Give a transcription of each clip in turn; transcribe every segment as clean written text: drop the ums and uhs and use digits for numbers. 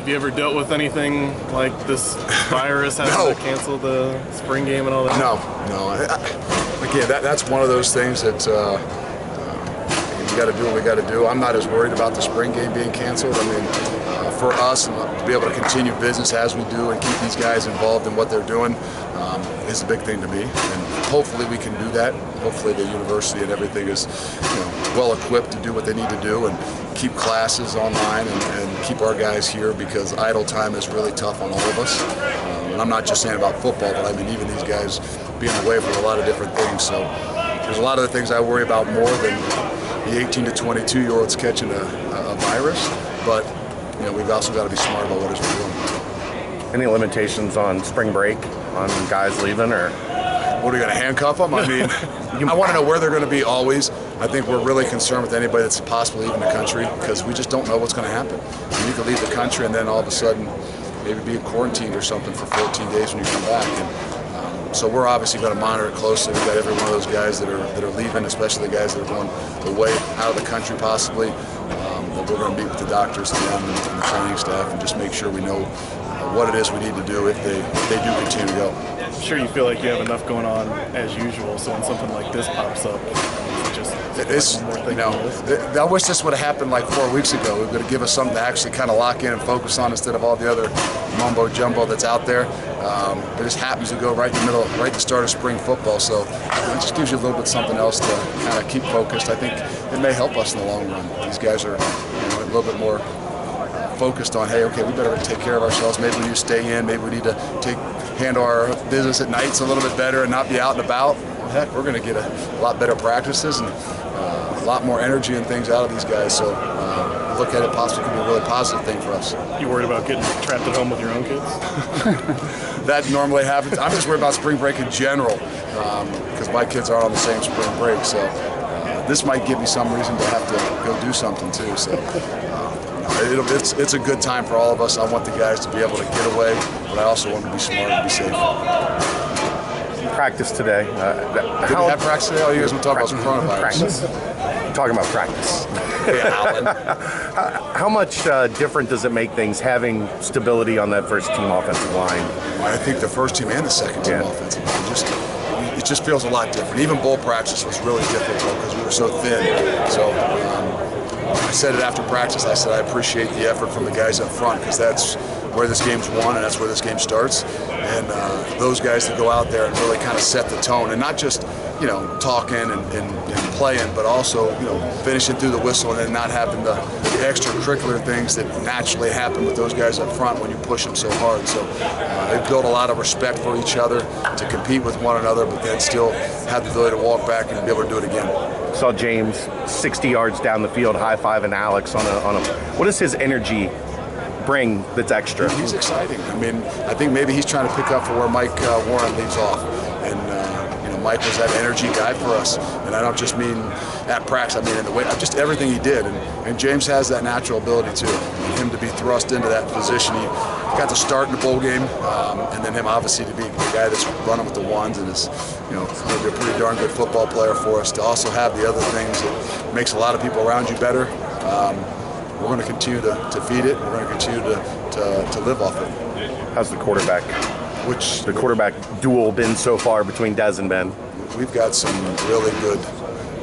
Have you ever dealt with anything like this virus having to cancel the spring game and all that? No. Again, that's one of those things that we got to do what we got to do. I'm not as worried about the spring game being canceled. I mean, for us to be able to continue business as we do and keep these guys involved in what they're doing is a big thing to me. And hopefully we can do that. Hopefully the university and everything is well equipped to do what they need to do and keep classes online and keep our guys here, because idle time is really tough on all of us. And I'm not just saying about football, but I mean even these guys being away from a lot of different things. So there's a lot of the things I worry about more than the 18 to 22-year-olds catching a virus. But we've also got to be smart about what it is we're doing. Any limitations on spring break, on guys leaving, or? What, are we going to handcuff them? I mean, I want to know where they're going to be always. I think we're really concerned with anybody that's possibly leaving the country, because we just don't know what's going to happen. You could leave the country and then all of a sudden maybe be quarantined or something for 14 days when you come back. And so we're obviously going to monitor it closely. We've got every one of those guys that are leaving, especially the guys that are going away out of the country possibly. We're going to meet with the doctors and them and the training staff and just make sure we know what it is we need to do if they do continue to go. I'm sure you feel like you have enough going on as usual, so when something like this pops up, it's one more thing. I wish this would have happened like 4 weeks ago. It would have given us something to actually kind of lock in and focus on instead of all the other mumbo jumbo that's out there. It just happens to go right in the middle, right at the start of spring football. So it just gives you a little bit something else to kind of keep focused. I think it may help us in the long run. These guys are a little bit more focused on, hey, okay, we better take care of ourselves. Maybe we need to stay in. Maybe we need to handle our business at nights a little bit better and not be out and about. Well, heck, we're going to get a lot better practices and a lot more energy and things out of these guys. So look at it possibly could be a really positive thing for us. You worried about getting trapped at home with your own kids? That normally happens. I'm just worried about spring break in general, because my kids aren't on the same spring break. So this might give me some reason to have to go do something too. So it's a good time for all of us. I want the guys to be able to get away, but I also want them to be smart and be safe. Practice today. Did we have practice today? Oh, you guys want to talk about some coronavirus? Practice. Talking about practice. Hey, Alan. How much different does it make things having stability on that first team offensive line? I think the first team and the second team offensive line it just feels a lot different. Even bowl practice was really difficult because we were so thin. So I said it after practice. I said I appreciate the effort from the guys up front, because that's where this game's won and that's where this game starts. And those guys that go out there and really kind of set the tone, and not just talking and playing, but also finishing through the whistle and then not having the extracurricular things that naturally happen with those guys up front when you push them so hard. So they've built a lot of respect for each other to compete with one another, but then still have the ability to walk back and be able to do it again. Saw James 60 yards down the field high-fiving Alex on a. What is his energy bring that's extra? He's exciting. I mean, I think maybe he's trying to pick up for where Mike Warren leaves off. And Mike was that energy guy for us. And I don't just mean at practice, I mean in the way, just everything he did. And James has that natural ability too. And him to be thrust into that position. He got to start in the bowl game, and then him obviously to be the guy that's running with the ones and is, going to be a pretty darn good football player for us. To also have the other things that makes a lot of people around you better. We're going to continue to feed it. We're going to continue to live off it. How's the quarterback duel been so far between Des and Ben? We've got some really good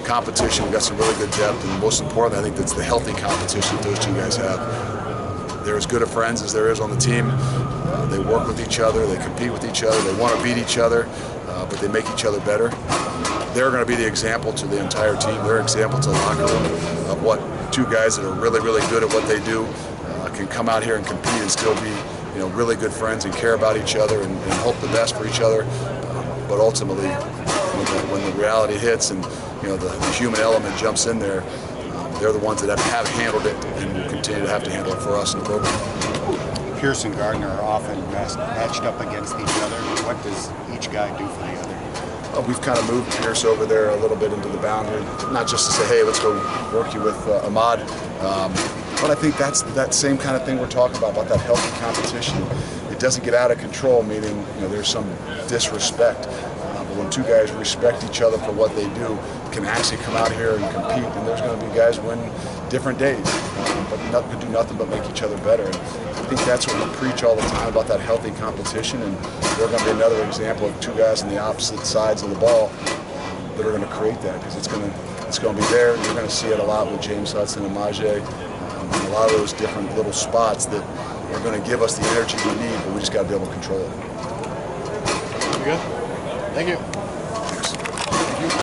competition. We've got some really good depth, and most importantly, I think that's the healthy competition those two guys have. They're as good of friends as there is on the team. They work with each other. They compete with each other. They want to beat each other, but they make each other better. They're going to be the example to the entire team. They're an example to the locker room of what two guys that are really, really good at what they do can come out here and compete and still be, really good friends and care about each other and hope the best for each other. But ultimately, when the reality hits and the human element jumps in there, they're the ones that have handled it and will continue to have to handle it for us in the program. Pierce and Gardner are often matched up against each other. What does each guy do for the other? We've kind of moved Pierce over there a little bit into the boundary, not just to say, hey, let's go work you with Ahmad, but I think that's that same kind of thing we're talking about that healthy competition. It doesn't get out of control, meaning there's some disrespect. But when two guys respect each other for what they do, can actually come out here and compete, and there's going to be guys win different days, but could do nothing but make each other better. And I think that's what we preach all the time about, that healthy competition, and they're going to be another example of two guys on the opposite sides of the ball that are going to create that, because it's going to be there. You're going to see it a lot with James Hudson and Majay, and a lot of those different little spots that are going to give us the energy we need, but we just got to be able to control it. You good? Thank you.